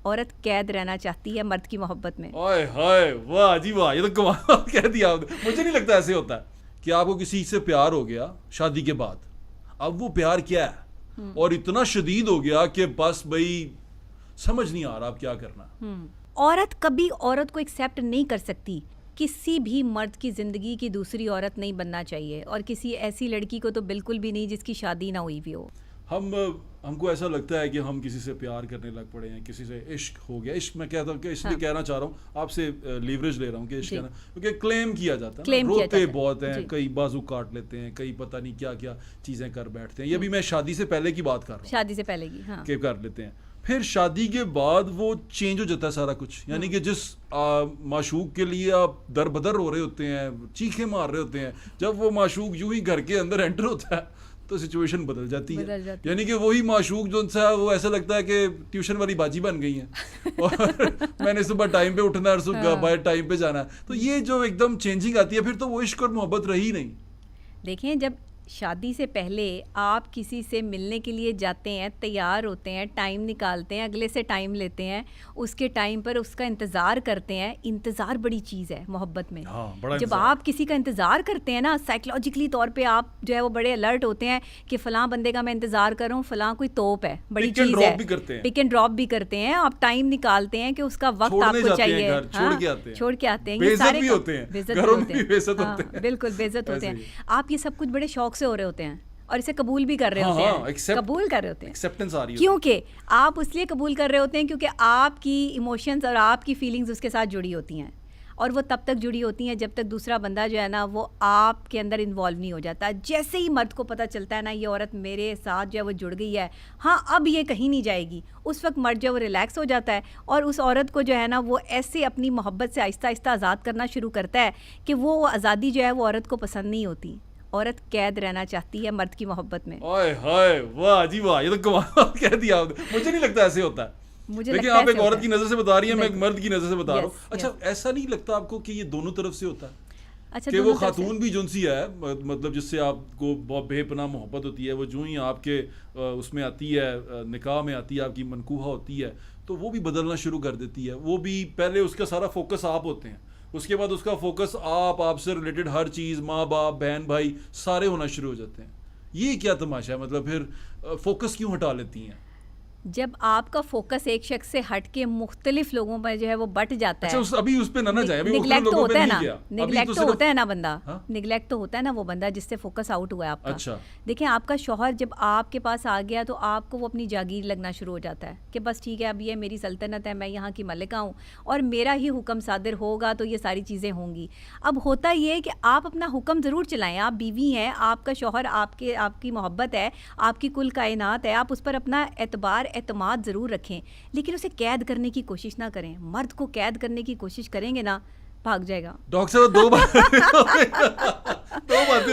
औरत कैद रहना चाहती है मर्द की मोहब्बत में। ओए हाय, वाह जी वाह, ये तो कमाल कह दिया आपने। मुझे नहीं लगता ऐसे होता है कि आपको किसी से प्यार हो गया शादी के बाद, अब वो प्यार क्या है और इतना शदीद हो गया कि बस भाई समझ नहीं आ रहा अब क्या करना। औरत कभी औरत को एक्सेप्ट नहीं कर सकती। किसी भी मर्द की ज़िंदगी की दूसरी औरत नहीं बनना चाहिए, और किसी ऐसी लड़की को तो बिल्कुल भी नहीं जिसकी शादी ना हुई भी हो। हमको ऐसा लगता है कि हम किसी से प्यार करने लग पड़े हैं, किसी से इश्क हो गया। इश्क मैं कहता हूँ कि इसलिए कहना चाह रहा हूँ आपसे, लीवरेज ले रहा हूँ कि इश्क कहना, क्योंकि क्लेम किया जाता है, रोते बहुत हैं, कई बाजू काट लेते हैं, कई पता नहीं क्या क्या चीज़ें कर बैठते हैं। ये भी मैं शादी से पहले की बात कर रहा हूँ, शादी से पहले की, हाँ, के कर लेते हैं। फिर शादी के बाद वो चेंज हो जाता है सारा कुछ, यानी कि जिस माशूक के लिए आप दर बदर हो रहे होते हैं, चीखे मार रहे होते हैं, जब वो माशूक यूं ही घर के अंदर एंटर होता है तो सिचुएशन बदल जाती है। यानी कि वही माशूक जो सा वो ऐसा लगता है कि ट्यूशन वाली बाजी बन गई है और मैंने सुबह टाइम पे उठना है और सुबह बाहर टाइम पे जाना है। तो ये जो एकदम चेंजिंग आती है, फिर तो वो इश्क और मोहब्बत रही नहीं। देखें, जब शादी से पहले आप किसी से मिलने के लिए जाते हैं, तैयार होते हैं, टाइम निकालते हैं, अगले से टाइम लेते हैं, उसके टाइम पर उसका इंतज़ार करते हैं। इंतज़ार बड़ी चीज़ है मोहब्बत में। हाँ, जब आप किसी का इंतज़ार करते हैं ना, साइकोलॉजिकली तौर पे आप जो है वो बड़े अलर्ट होते हैं कि फ़लाँ बंदे का मैं इंतज़ार कर रहा हूँ, फ़लाँ कोई तोप है, बड़ी चीज़ है। पिक एंड ड्रॉप भी करते हैं, आप टाइम निकालते हैं कि उसका वक्त आपको चाहिए, छोड़ के आते हैं। ये सारे बेइज्जत होते हैं, बिल्कुल बेइज्जत होते हैं। आप ये सब कुछ बड़े शौक से हो रहे होते हैं और इसे कबूल भी कर रहे होते हैं, कबूल कर रहे होते हैं, एक्सेप्टेंस आ रही है। क्योंकि आप इसलिए कबूल कर रहे होते हैं क्योंकि आपकी इमोशंस और आपकी फीलिंग्स उसके साथ जुड़ी होती हैं, और वो तब तक जुड़ी होती हैं जब तक दूसरा बंदा जो है ना वो आपके अंदर इन्वॉल्व नहीं हो जाता। जैसे ही मर्द को पता चलता है ना ये औरत मेरे साथ जो है वो जुड़ गई है, हाँ अब ये कहीं नहीं जाएगी, उस वक्त मर्द जो है वो रिलैक्स हो जाता है और उस औरत को जो है ना वो ऐसे अपनी मोहब्बत से आहिस्ता आहिस्ता आज़ाद करना शुरू करता है कि वो आज़ादी जो है वो औरत को पसंद नहीं होती। औरत कैद रहना चाहती है मर्द की मोहब्बत में। ओए हाय, वाह जी वाह, ये तो कमाल कह दिया आपने। मुझे नहीं लगता ऐसे होता है। देखिए, आप एक औरत की नजर से बता रही हैं, मैं एक मर्द की नजर से बता रहा हूँ। अच्छा, ऐसा नहीं लगता आपको कि ये दोनों तरफ से होता है? अच्छा, कि वो खातून भी जुनसी है, मतलब जिससे आपको बहुत बेपनाह मोहब्बत होती है, वो जो ही आपके उसमें आती है, निकाह में आती है, आपकी मनकूहा होती है, तो वो भी बदलना शुरू कर देती है। वो भी पहले उसका सारा फोकस आप होते हैं, उसके बाद उसका फोकस आपसे रिलेटेड हर चीज़, माँ बाप, बहन भाई सारे होना शुरू हो जाते हैं। ये क्या तमाशा है? मतलब फिर फोकस क्यों हटा लेती हैं? जब आपका फोकस एक शख्स से हट के मुख्तलिफ लोगों पर जो है वो बट जाता है। अच्छा, अभी उस पे ना जाए, अभी निगलेक्ट तो होता है ना, निगलेक्ट तो होता है ना बंदा, निगलेक्ट तो होता है ना वो बंदा जिससे फोकस आउट हुआ है आपका। अच्छा, देखिए, आपका शौहर जब आपके पास आ गया तो आपको वो अपनी जागीर लगना शुरू हो जाता है कि बस ठीक है, अब ये मेरी सल्तनत है, मैं यहाँ की मलिका हूँ और मेरा ही हुक्म सादिर होगा तो ये सारी चीज़ें होंगी। अब होता ये है कि आप अपना हुक्म ज़रूर चलाएं, आप बीवी हैं, आपका शौहर आपकी मोहब्बत है, आपकी कुल कायनात है, आप उस पर अपना एतमाद ज़रूर रखें, लेकिन उसे कैद करने की कोशिश ना करें। मर्द को कैद करने की कोशिश करेंगे ना, भाग जाएगा। डॉक्टर साहब, दो बातें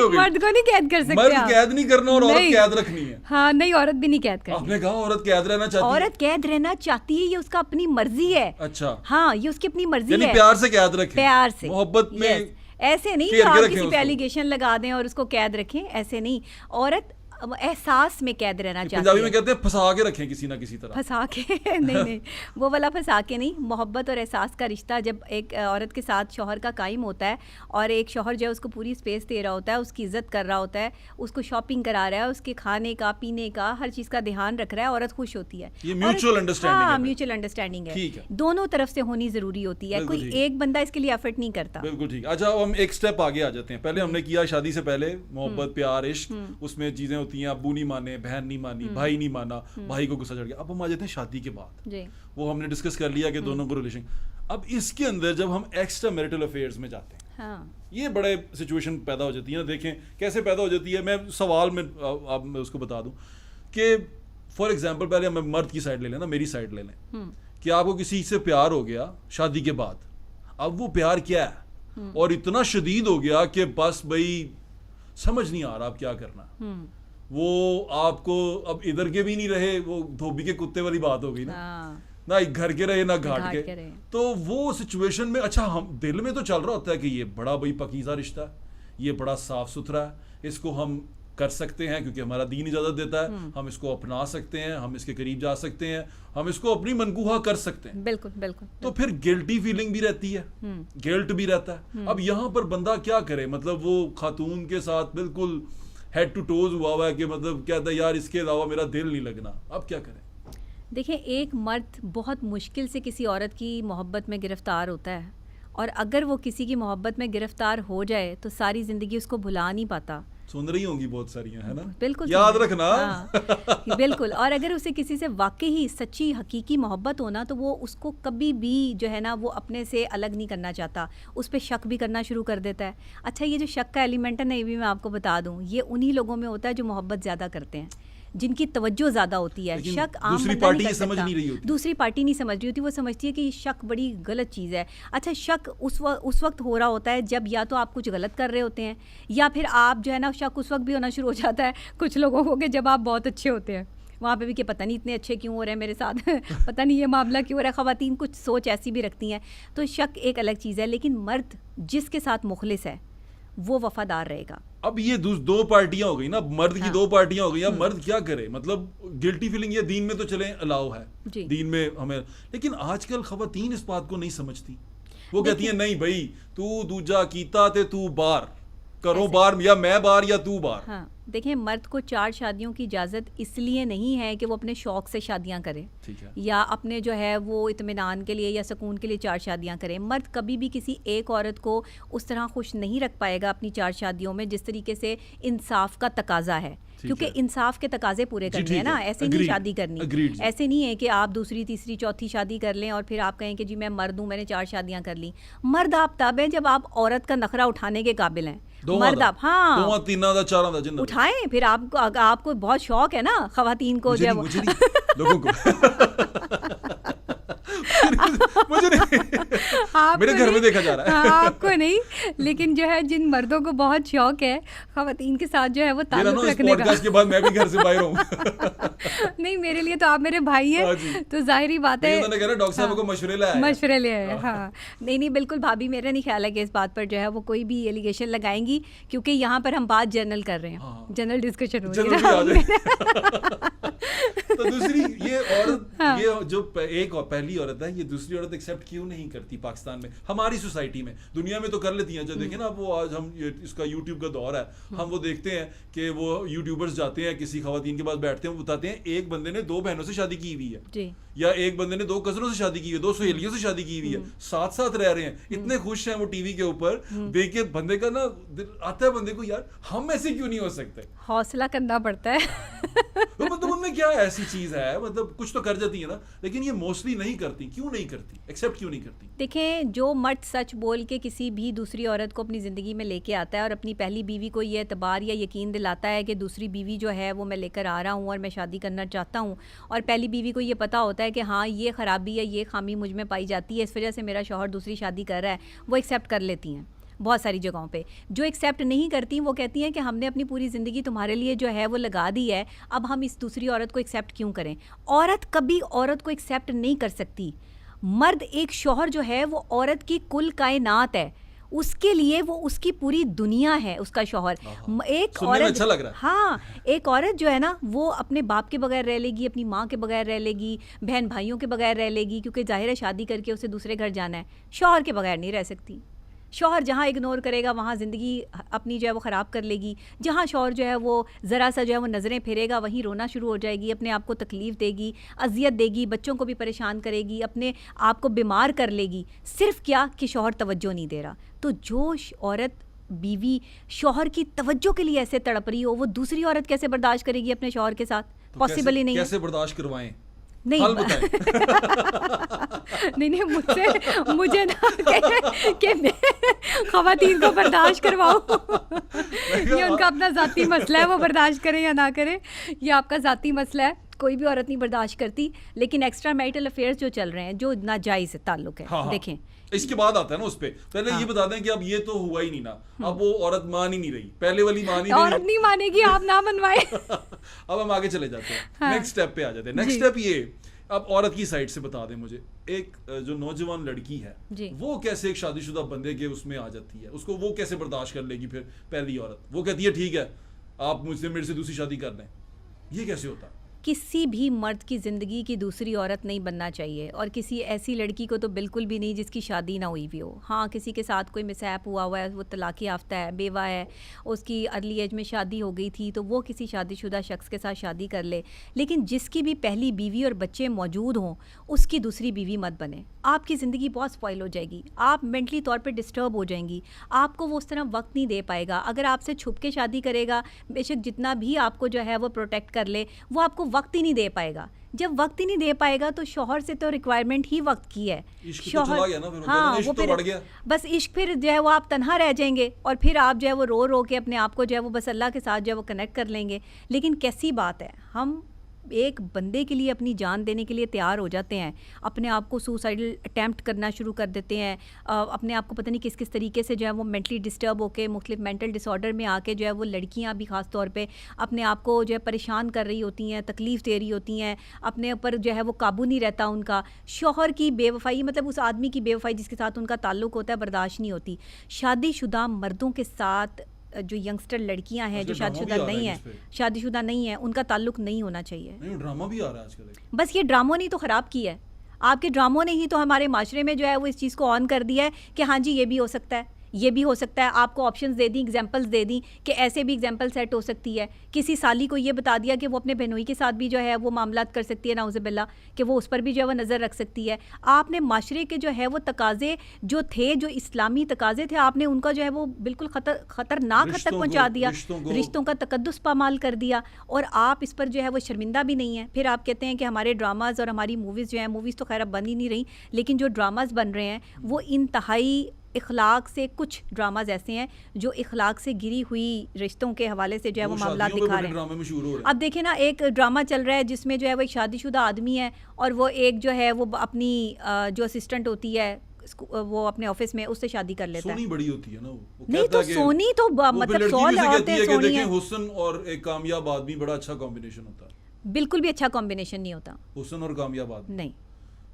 हो गई। मर्द को नहीं कैद कर सकते, मर्द कैद नहीं करना और औरत कैद रखनी है। हाँ, नहीं, औरत भी नहीं कैद करनी। आपने कहा औरत कैद रहना चाहती है। औरत कैद रहना चाहती है, ये उसका अपनी मर्जी है। अच्छा, हाँ, ये उसकी अपनी मर्जी है। प्यार से कैद रखें, प्यार से, मोहब्बत में, ऐसे नहीं कि आप किसी पे एलिगेशन लगा दें और उसको कैद रखें, ऐसे नहीं। औरत एहसास में कैद रहना चाहती है। पंजाबी में कहते हैं फंसा के रखें किसी ना किसी तरह। फंसा के नहीं, वो वाला फंसा के नहीं। मोहब्बत और एहसास का रिश्ता जब एक औरत के साथ शौहर का कायम होता है और एक शौहर जो है उसको पूरी स्पेस दे रहा होता है, उसकी इज्जत कर रहा होता है, उसको शॉपिंग करा रहा है, उसके खाने का, पीने का, हर चीज़ का ध्यान रख रहा है, औरत खुश होती है। ये म्यूचुअल अंडरस्टैंडिंग है। हाँ, म्यूचुअल अंडरस्टैंडिंग है, दोनों तरफ से होनी जरूरी होती है। कोई एक बंदा इसके लिए एफर्ट नहीं करता। बिल्कुल ठीक। अच्छा, अब हम एक स्टेप आगे आ जाते हैं। पहले हमने किया शादी से पहले मोहब्बत, प्यार, इश्क, उसमें चीजें होती हैं, अब्बू नहीं माने, बहन नहीं मानी, भाई नहीं माना, भाई को गुस्सा चढ़ गया। अब हम आ जाते हैं शादी के बाद जी। वो हमने डिस्कस कर लिया कि दोनों को रिलेशन। अब इसके अंदर जब हम एक्स्ट्रा मैरिटल अफेयर्स में जाते हैं, हाँ, ये बड़े सिचुएशन पैदा हो जाती है ना। देखें कैसे पैदा हो जाती है। मैं सवाल में अब मैं उसको बता दूं कि फॉर एग्जाम्पल, पहले हम मर्द की साइड ले लें ना, मेरी साइड ले लें कि आपको किसी से प्यार हो गया शादी के बाद, अब वो प्यार क्या है और इतना शदीद हो गया कि बस भाई समझ नहीं आ रहा अब क्या करना। वो आपको अब इधर के भी नहीं रहे, वो धोबी के कुत्ते वाली बात हो गई ना घर के रहे ना घाट के रहे। तो वो सिचुएशन में अच्छा, हम दिल में तो चल रहा होता है कि ये बड़ा भाई पकीज़ा रिश्ता है, ये बड़ा साफ सुथरा है, इसको हम कर सकते हैं क्योंकि हमारा दीन इजाजत देता है, हम इसको अपना सकते हैं, हम इसके करीब जा सकते हैं, हम इसको अपनी मनकूहा कर सकते हैं। बिल्कुल बिल्कुल। तो फिर गिल्टी फीलिंग भी रहती है, गिल्ट भी रहता है। अब यहाँ पर बंदा क्या करे, मतलब वो खातून के साथ बिल्कुल हेड टू टोज हुआ है कि मतलब कहता है यार इसके अलावा मेरा दिल नहीं लगना, अब क्या करें? देखिए, एक मर्द बहुत मुश्किल से किसी औरत की मोहब्बत में गिरफ्तार होता है, और अगर वो किसी की मोहब्बत में गिरफ्तार हो जाए तो सारी ज़िंदगी उसको भुला नहीं पाता। सुन रही होंगी बहुत सारी, है ना? बिल्कुल याद रखना। हाँ, बिल्कुल। और अगर उसे किसी से वाकई ही सच्ची हकीकी मोहब्बत हो ना, तो वो उसको कभी भी जो है ना वो अपने से अलग नहीं करना चाहता, उस पर शक भी करना शुरू कर देता है। अच्छा, ये जो शक का एलिमेंट है ना, ये भी मैं आपको बता दूं, ये उन्हीं लोगों में होता है जो मोहब्बत ज़्यादा करते हैं, जिनकी तवज्जो ज़्यादा होती है। शक आम दूसरी बंदा पार्टी नहीं कर समझ सकता। नहीं रही होती, दूसरी पार्टी नहीं समझ रही होती, वो समझती है कि शक बड़ी गलत चीज़ है। अच्छा, शक उस वक्त हो रहा होता है जब या तो आप कुछ गलत कर रहे होते हैं, या फिर आप जो है ना, शक उस वक्त भी होना शुरू हो जाता है कुछ लोगों को कि जब आप बहुत अच्छे होते हैं, वहाँ पे भी कि पता नहीं इतने अच्छे क्यों हो रहे हैं मेरे साथ पता नहीं ये मामला क्यों हो रहा है। ख़वातीन कुछ सोच ऐसी भी रखती हैं, तो शक एक अलग चीज़ है। लेकिन मर्द जिसके साथ मुखलिस है वो वफादार रहेगा। अब ये दो पार्टियां हो गई ना, मर्द की दो पार्टियां हो गई। अब मर्द क्या करे, मतलब गिल्टी फीलिंग ये दीन में तो चले अलाउ है, दीन में हमें, लेकिन आजकल खवातीन इस बात को नहीं समझती। वो कहती हैं नहीं भाई तू दूजा कीता ते तू बार करो, बार या मैं बार या तू बार। हाँ, देखिए, मर्द को 4 शादियों की इजाज़त इसलिए नहीं है कि वो अपने शौक़ से शादियां करे, ठीक है, या अपने जो है वो इत्मीनान के लिए या सुकून के लिए 4 शादियां करे। मर्द कभी भी किसी एक औरत को उस तरह खुश नहीं रख पाएगा अपनी 4 शादियों में जिस तरीके से इंसाफ का तकाजा है, क्योंकि इंसाफ के तकाजे पूरे करने हैं ना, ऐसे नहीं शादी करनी। ऐसे नहीं है कि आप दूसरी तीसरी चौथी शादी कर लें और फिर आप कहें कि जी मैं मर्द हूँ, मैंने 4 शादियां कर ली। मर्द आप तब हैं जब आप औरत का नखरा उठाने के काबिल हैं। मर्द आप उठाएं, फिर आपको बहुत शौक है ना खवातीन को, जब लोगों को मुझे नहीं, मेरे घर में देखा जा रहा है। हाँ, आपको नहीं, लेकिन जो है जिन मर्दों को बहुत शौक है खवातीन के साथ जो है वो ताल्लुक रखने का। के बाद मैं भी घर से बाहर हूँ नहीं, मेरे लिए तो आप मेरे भाई हैं, तो जाहिर बात है उन्होंने कहा डॉक्टर साहब को मशवरे ले आए। हाँ, नहीं बिल्कुल भाभी, मेरा नहीं ख्याल है कि इस बात पर जो है वो कोई भी एलिगेशन लगाएंगी, क्योंकि यहाँ पर हम बात जनरल कर रहे हैं, जनरल डिस्कशन हो रही है। तो दूसरी ये औरत, ये जो एक पहली औरत है, ये दूसरी औरत एक्सेप्ट क्यों नहीं करती पाकिस्तान में, हमारी सोसाइटी में? दुनिया में तो कर लेती हैं। जो देखें ना, वो आज हम इसका यूट्यूब का दौर है, हम वो देखते हैं कि वो यूट्यूबर्स जाते हैं किसी खवातीन के पास, बैठते हैं, वो बताते हैं एक बंदे ने 2 बहनों से शादी की हुई है, या एक बंदे ने 2 कजनों से शादी की हुई है, 2 सहेलियों से शादी की हुई है, साथ साथ रह रहे हैं, इतने खुश हैं वो टीवी के ऊपर देख के। बंदे का ना आता है बंदे को, यार हम ऐसे क्यों नहीं हो सकते? हौसला करना पड़ता है तो मतलब उनमें क्या ऐसी चीज है, मतलब कुछ तो कर जाती है ना, लेकिन ये मोस्टली नहीं करती। क्यों नहीं करती, एक्सेप्ट क्यों नहीं करती? देखें, जो मर्द सच बोल के किसी भी दूसरी औरत को अपनी ज़िंदगी में लेके आता है और अपनी पहली बीवी को ये एतबार या यकीन दिलाता है कि दूसरी बीवी जो है वो मैं लेकर आ रहा हूँ और मैं शादी करना चाहता हूँ, और पहली बीवी को ये पता होता है कि हाँ ये ख़राबी है, ये खामी मुझ में पाई जाती है, इस वजह से मेरा शौहर दूसरी शादी कर रहा है, वो एक्सेप्ट कर लेती हैं बहुत सारी जगहों पे। जो एक्सेप्ट नहीं करती वो कहती हैं कि हमने अपनी पूरी ज़िंदगी तुम्हारे लिए जो है वो लगा दी है, अब हम इस दूसरी औरत को एक्सेप्ट क्यों करें? औरत कभी औरत को एक्सेप्ट नहीं कर सकती। मर्द, एक शौहर जो है वो औरत की कुल कायनात है, उसके लिए वो उसकी पूरी दुनिया है, उसका शौहर। एक औरत, अच्छा लग रहा है। हाँ, एक औरत जो है ना वो अपने बाप के बगैर रह लेगी, अपनी माँ के बगैर रह लेगी, बहन भाइयों के बगैर रह लेगी, क्योंकि जाहिर है शादी करके उसे दूसरे घर जाना है। शौहर के बगैर नहीं रह सकती। शौहर जहाँ इग्नोर करेगा वहाँ ज़िंदगी अपनी जो है वो ख़राब कर लेगी। जहाँ शौहर जो है वो ज़रा सा जो है वो नज़रें फेरेगा वहीं रोना शुरू हो जाएगी, अपने आप को तकलीफ़ देगी, अजियत देगी, बच्चों को भी परेशान करेगी, अपने आप को बीमार कर लेगी, सिर्फ क्या कि शौहर तवज्जो नहीं दे रहा। तो जो औरत, बीवी शौहर की तवज्जो के लिए ऐसे तड़प रही हो, वो दूसरी औरत कैसे बर्दाश्त करेगी अपने शौहर के साथ? तो पॉसिबल ही नहीं है। कैसे बर्दाश्त करवाएं? नहीं नहीं मुझे ना कि खवातीन को बर्दाश्त करवाओ ये उनका अपना ज़ाती मसला है, वो बर्दाश्त करें या ना करें, ये आपका ज़ाती मसला है। कोई भी औरत नहीं बर्दाश्त करती, लेकिन एक्स्ट्रा मैरिटल अफेयर्स जो चल रहे हैं, जो नाजायज़ ताल्लुक है, हाँ, देखें इसके बाद आता है ना उस पे। पहले ये बता दें कि अब ये तो हुआ ही नहीं ना, अब वो औरत मान ही नहीं रही, पहले वाली मान ही नहीं, औरत नहीं मानेगी, आप ना मनवाए अब हम आगे चले जाते हैं, नेक्स्ट स्टेप पे आ जाते हैं। नेक्स्ट स्टेप ये, अब औरत की साइड से बता दें मुझे, एक जो नौजवान लड़की है वो कैसे एक शादीशुदा बंदे के उसमें आ जाती है, उसको वो कैसे बर्दाश्त कर लेगी? फिर पहली औरत वो कहती है ठीक है आप मुझसे मेरे से दूसरी शादी कर लें, ये कैसे होता? किसी भी मर्द की ज़िंदगी की दूसरी औरत नहीं बनना चाहिए, और किसी ऐसी लड़की को तो बिल्कुल भी नहीं जिसकी शादी ना हुई भी हो। हाँ, किसी के साथ कोई मिसहैप हुआ है, वो तलाक याफ्ता है, बेवा है, उसकी अर्ली एज में शादी हो गई थी, तो वो किसी शादीशुदा शख्स के साथ शादी कर ले, लेकिन जिसकी भी पहली बीवी और बच्चे मौजूद हों उसकी दूसरी बीवी मत बने। आपकी ज़िंदगी बहुत स्पॉइल हो जाएगी, आप मेंटली तौर पर डिस्टर्ब हो जाएंगी, आपको वो उस तरह वक्त नहीं दे पाएगा। अगर आपसे छुप के शादी करेगा, बेशक जितना भी आपको जो है वो प्रोटेक्ट कर ले, वो आपको वक्त ही नहीं दे पाएगा। जब वक्त ही नहीं दे पाएगा तो शौहर से तो रिक्वायरमेंट ही वक्त की है। शौहर तो चला गया ना, फिर हाँ, इश्क वो तो फिर बढ़ गया। बस इश्क, फिर जो है वो आप तन्हा रह जाएंगे, और फिर आप जो है वो रो रो के अपने आप को जो है वो बस अल्लाह के साथ जो है वो कनेक्ट कर लेंगे। लेकिन कैसी बात है, हम एक बंदे के लिए अपनी जान देने के लिए तैयार हो जाते हैं, अपने आप को सुसाइडल अटैम्प्ट करना शुरू कर देते हैं, अपने आप को पता नहीं किस किस तरीके से जो है वो मेंटली डिस्टर्ब होकर मुख्तलिफ मेंटल डिसऑर्डर में आके जो है वो लड़कियां भी ख़ास तौर पे अपने आप को जो है परेशान कर रही होती हैं, तकलीफ़ दे रही होती हैं, अपने ऊपर जो है वो काबू नहीं रहता उनका। शौहर की बेवफाई, मतलब उस आदमी की बेवफाई जिसके साथ उनका ताल्लुक़ होता है, बर्दाश्त नहीं होती। शादीशुदा मर्दों के साथ जो यंगस्टर लड़कियां हैं जो शादीशुदा नहीं है, शादीशुदा नहीं है, उनका ताल्लुक नहीं होना चाहिए। नहीं, ड्रामा भी आ रहा है आजकल। बस ये ड्रामों ने तो ख़राब किया है, आपके ड्रामों ने ही तो हमारे माशरे में जो है वो इस चीज़ को ऑन कर दिया है कि हाँ जी ये भी हो सकता है, ये भी हो सकता है। आपको ऑप्शंस दे दी, एग्जांपल्स दे दी कि ऐसे भी एग्जांपल सेट हो सकती है। किसी साली को ये बता दिया कि वो अपने बहनोई के साथ भी जो है वो मामलात कर सकती है, नाउज़ुबिल्लाह, कि वो उस पर भी जो है वो नज़र रख सकती है। आपने माशरे के जो है वो तकाजे जो थे, जो इस्लामी तकाजे थे, आपने उनका जो है वो बिल्कुल खतरनाक हद तक पहुँचा दिया, रिश्तों का तकद्दुस पामाल कर दिया, और आप इस पर जो है वो शर्मिंदा भी नहीं है। फिर आप कहते हैं कि हमारे ड्रामाज़ और हमारी मूवीज़ जो है, मूवीज़ तो खैर अब बन ही नहीं रही, लेकिन जो ड्रामाज़ बन रहे हैं वो इंतहाई इखलाक से, कुछ ड्रामाज ऐसे हैं जो इखलाक से गिरी हुई रिश्तों के हवाले से जो है वो मामला दिखा रहे हैं। अब देखें ना, एक ड्रामा चल रहा है जिसमें जो है वो एक शादीशुदा आदमी है, और वो एक जो है वो अपनी जो असिस्टेंट होती है वो अपने ऑफिस में, उससे शादी कर लेता है। सोनी बड़ी होती है ना वो नहीं तो सोनी तो मतलब 100 औरतें सोनी है। हुस्न और एक कामयाब आदमी बड़ा अच्छा कॉम्बिनेशन होता है। बिल्कुल भी अच्छा कॉम्बिनेशन नहीं होता हुस्न और कामयाब आदमी। नहीं,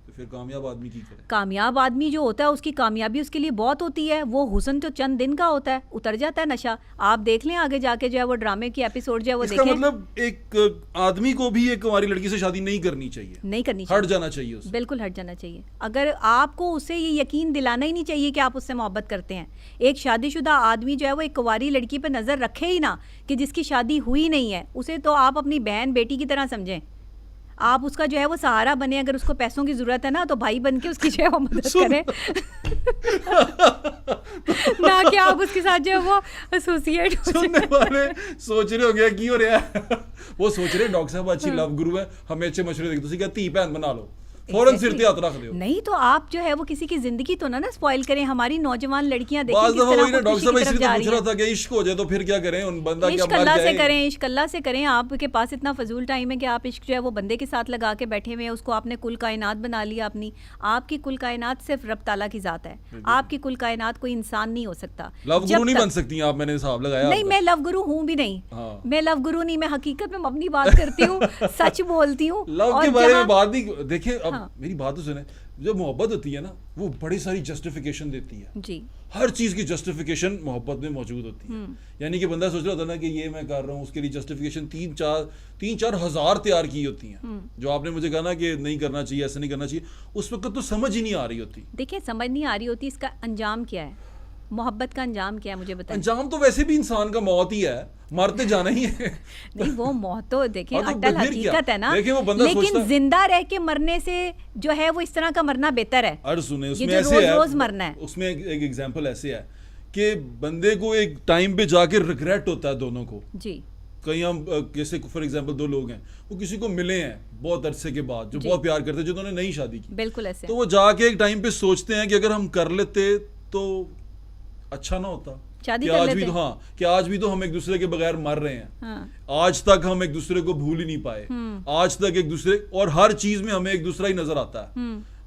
तो फिर कामयाब आदमी की करे? कामयाब आदमी जो होता है उसकी कामयाबी उसके लिए बहुत होती है, वो हुस्न तो चंद दिन का होता है, उतर जाता है नशा। आप देख लें आगे जाके जो है वो ड्रामे की एपिसोड जो है वो इसका देखें। मतलब एक आदमी को भी एक हमारी लड़की से शादी नहीं करनी चाहिए, नहीं करनी चाहिए, हट जाना चाहिए उससे। बिल्कुल हट जाना चाहिए। अगर आपको उसे ये यकीन दिलाना ही नहीं चाहिए कि आप उससे मोहब्बत करते हैं। एक शादीशुदा आदमी जो है वो एक कुंवारी लड़की पर नज़र रखे ही ना, कि जिसकी शादी हुई नहीं है, उसे तो आप अपनी बहन बेटी की तरह समझें। आप उसका जो है वो सहारा बने, अगर उसको पैसों की जरूरत है ना तो भाई बन के उसकी जो है वो मदद करें ना कि आप उसके साथ जो है वो एसोसिएट हो। सुनने वाले सोच रहे होंगे की हो रहा है वो सोच रहे डॉक्टर साहब अच्छी लव गुरु है, हमें अच्छे मशवरे देते, तुसी क्या धी भैन बना लो, फौरन सिर पे हाथ रख दो। नहीं तो आप जो है वो किसी की जिंदगी तो ना स्पॉइल करें। हमारी नौजवान लड़कियां देखें किस तरह डॉक्टर साहब खुदकुशी की तरफ जा रही हैं। पूछ रहा था कि इश्क हो जाए तो फिर क्या करें, उन बंदा क्या इश्क अल्लाह से करें, इश्क अल्लाह से करें। आपके पास इतना फजूल टाइम है कि आप इश्क जो है वो बंदे के साथ लगा के बैठे हुए हैं, उसको आपने कुल कायनात बना लिया अपनी। आपकी कुल कायनात सिर्फ रब ताला की जात है, आपकी कुल कायनात कोई इंसान नहीं हो सकता। लव गुरु नहीं बन सकती आप, मैंने हिसाब लगाया। नहीं, मैं लव गुरु हूँ भी नहीं, मैं लव गुरु नहीं, मैं हकीकत में अपनी बात करती हूँ, सच बोलती हूँ। लव के बारे में बात नहीं, देखिए अब मेरी बात तो सुने, जो मोहब्बत होती है ना वो बड़ी सारी जस्टिफिकेशन देती है जी। हर चीज की जस्टिफिकेशन मोहब्बत में मौजूद होती है। यानी कि बंदा सोच रहा होता है ना कि ये मैं कर रहा हूँ, उसके लिए जस्टिफिकेशन 3-4 हज़ार तैयार की होती हैं। जो आपने मुझे कहा ना कि नहीं करना चाहिए, ऐसा नहीं करना चाहिए, उस वक्त तो समझ ही नहीं आ रही होती। देखिए समझ नहीं आ रही होती, इसका अंजाम क्या है, मोहब्बत का अंजाम क्या है मुझे बताइए। अंजाम तो वैसे भी इंसान का मौत ही है, मरते जाना ही है। नहीं वो मौत तो देखिए अटल हकीकत है ना, लेकिन जिंदा रह के मरने से जो है वो इस तरह का मरना बेहतर है। और सुने उसमें ऐसे है, रोज मरना है। उसमें एक एग्जांपल ऐसे है कि बंदे को एक टाइम पे जाके रिग्रेट होता है दोनों को जी। कहीं हम जैसे फॉर एग्जांपल 2 लोग हैं, वो किसी को मिले हैं बहुत अरसे के बाद, जो बहुत प्यार करते हैं, जिन्होंने नई शादी की, बिल्कुल ऐसे, तो वो जाके एक टाइम पे सोचते हैं कि अगर हम कर लेते तो अच्छा ना होता, शादी कि कर आज लेते। भी तो कि आज भी तो हम एक दूसरे के बगैर मर रहे हैं। आज तक हम एक दूसरे को भूल ही नहीं पाए, आज तक एक दूसरे, और हर चीज में हमें एक दूसरा ही नजर आता है,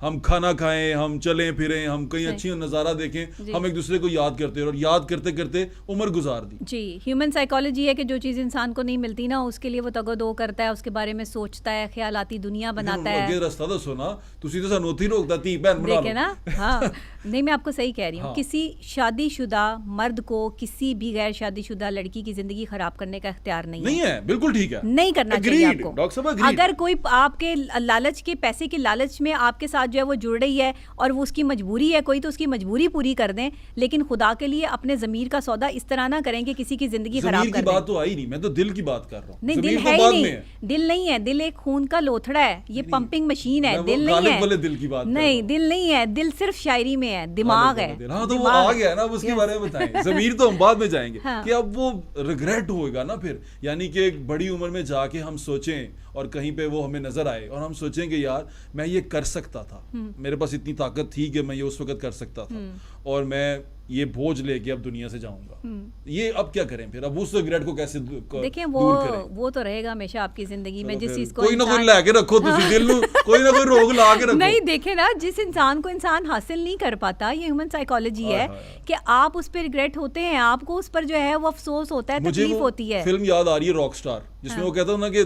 हम खाना खाएं, हम चलें फिरें, हम कहीं सही। अच्छी नज़ारा देखें, जी। हम एक दूसरे को याद करते हैं और याद करते करते उम्र गुजार दी। जी, ह्यूमन साइकोलॉजी है कि जो चीज़ इंसान को नहीं मिलती ना उसके लिए वो तगो-दो करता है, उसके बारे में सोचता है, ख्यालाती दुनिया बनाता अगे है। रस्ता तो सुना, तुसी तो सानू उत्थे ही रोकदा, धी भैन बना देखे लो। ना, हाँ नहीं मैं आपको सही कह रही हूँ। हाँ। किसी शादीशुदा मर्द को किसी भी गैर शादीशुदा लड़की की जिंदगी खराब करने का इख्तियार नहीं है। बिल्कुल ठीक है, नहीं करना चाहिए Agreed, आपको। डॉक्टर साहब agreed। अगर कोई आपके लालच के पैसे के लालच में आपके साथ जो है वो जुड़ रही है और वो उसकी मजबूरी है कोई, तो उसकी मजबूरी पूरी कर दें, लेकिन खुदा के लिए अपने ज़मीर का सौदा इस तरह ना करें कि किसी की ज़िंदगी खराब ज़मीर कर की दें। बात तो आई नहीं, मैं तो दिल की बात कर रहा हूँ। नहीं, दिल ज़मीर है तो ही बाद नहीं, में है। दिल नहीं है, दिल एक खून का लोथड़ा है, ये नहीं, पंपिंग मशीन मैं है, वो दिल नहीं गालिब है। वाले दिल की बात कर रहा नहीं, हूँ। दिल नहीं है, दिल सिर्फ शायरी में है, दिमाग है। हाँ तो वो दिमाग आ है। गया है ना, अब उसके Yes. बारे में बताएं। ज़मीर तो हम बाद में जाएंगे हाँ। कि अब वो रिग्रेट होएगा ना फिर, यानी कि एक बड़ी उम्र में जाके हम सोचें और कहीं पे वो हमें नजर आए और हम सोचें कि यार मैं ये कर सकता था, मेरे पास इतनी ताकत थी कि मैं ये उस वक्त कर सकता था और मैं ये बोझ लेके अब दुनिया से जाऊंगा। ये अब क्या करें फिर, अब उस रिग्रेट को कैसे देखिए दूर करें? वो तो रहेगा हमेशा आपकी जिंदगी में, चलो जिस फिर चीज को कोई ना कोई इंसान- लाके रखो तुसी दिल नू, कोई ना कोई रोग ला के रखो। नहीं देखे ना, जिस इंसान को इंसान हासिल नहीं कर पाता, ये ह्यूमन साइकोलॉजी हाय है हाय। कि आप उस पर रिग्रेट होते हैं, आपको उस पर जो है वो अफसोस होता है, मुझे तकलीफ वो होती है। फिल्म याद आ रही है रॉकस्टार, जिसमें हाँ। वो कहता है ना कि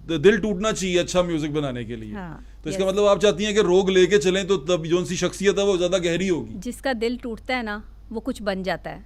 दिल टूटना चाहिए अच्छा म्यूजिक बनाने के लिए। हाँ, तो इसका yes। मतलब आप चाहती हैं कि रोग लेके चलें तो तब जो सी शख्सियत है वो ज्यादा गहरी होगी। जिसका दिल टूटता है ना वो कुछ बन जाता है,